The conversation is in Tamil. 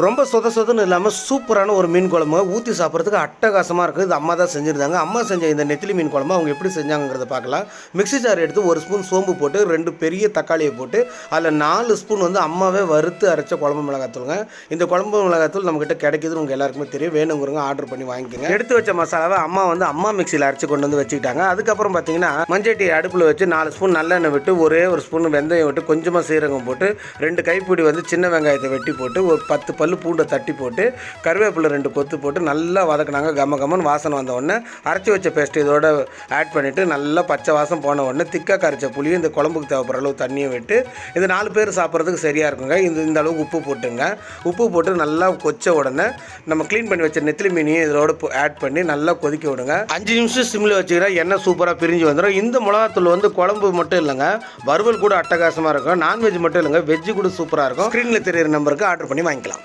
ரொம்ப சொதன்னு இல்லாமல் சூப்பரான ஒரு மீன் குழம்பு ஊற்றி சாப்பிட்றதுக்கு அட்டகாசமாக இருக்குது. இது அம்மா தான் செஞ்சுருந்தாங்க. அம்மா செஞ்ச இந்த நெத்திலி மீன் குழம்பு அவங்க எப்படி செஞ்சாங்கிறத பார்க்கலாம். மிக்ஸி ஜார் எடுத்து 1 ஸ்பூன் சோம்பு போட்டு 2 பெரிய தக்காளியை போட்டு அதில் 4 ஸ்பூன் வந்து அம்மாவே வறுத்து அரைச்ச குழம்பு மிளகாத்தூளுங்க. இந்த குழம்பு மிளகாத்தூள் நம்மக்கிட்ட கிடைக்கிதுன்னு உங்கள் எல்லாருக்குமே தெரியும். வேணுங்கிறவங்க ஆர்டர் பண்ணி வாங்கிக்கோங்க. எடுத்து வச்ச மசாலாவை அம்மா வந்து அம்மா மிக்சியில் அரைச்சி கொண்டு வந்து வச்சுக்கிட்டாங்க. அதுக்கப்புறம் பார்த்தீங்கன்னா மஞ்சட்டி அடுப்பில் வச்சு 4 ஸ்பூன் நல்லெண்ணெய் விட்டு ஒரே 1 ஸ்பூன் வெந்தயம் விட்டு கொஞ்சமாக சீரகம் போட்டு 2 கைப்பிடி வந்து சின்ன வெங்காயத்தை வெட்டி போட்டு ஒரு 10 பல்லு பூண்டை தட்டி போட்டு கருவேப்பிலை 2 கொத்து போட்டு நல்லா வதக்கினாங்க. கமன்னு வாசனை வந்த உடனே அரைச்சி வச்ச பேஸ்ட் இதோட ஆட் பண்ணிவிட்டு நல்லா பச்சை வாசம் போன உடனே திக்காக கரைச்ச புளி இந்த குழம்புக்கு தேவைப்படுற அளவு தண்ணியை விட்டு இது 4 பேர் சாப்பிட்றதுக்கு சரியாக இருக்குங்க. இந்த அளவுக்கு உப்பு போட்டுங்க. உப்பு போட்டு நல்லா கொச்ச உடனே நம்ம க்ளீன் பண்ணி வச்ச நெத்திலி மீனையும் இதோட ஆட் பண்ணி நல்லா கொதிக்க விடுங்க. 5 நிமிஷம் சிம்மில் வச்சுக்கிறா எண்ணெய் சூப்பராக பிரிஞ்சு வந்துடும். இந்த மிளகாத்தூள் வந்து குழம்பு மட்டும் இல்லைங்க, வறுவல் கூட அட்டகாசமாக இருக்கும். நான்வெஜ் மட்டும் இல்லைங்க, வெஜ்ஜு கூட சூப்பராக இருக்கும். ஸ்க்ரீனில் தெரியிற நம்பருக்கு ஆர்டர் பண்ணி வாங்கிக்கலாம்.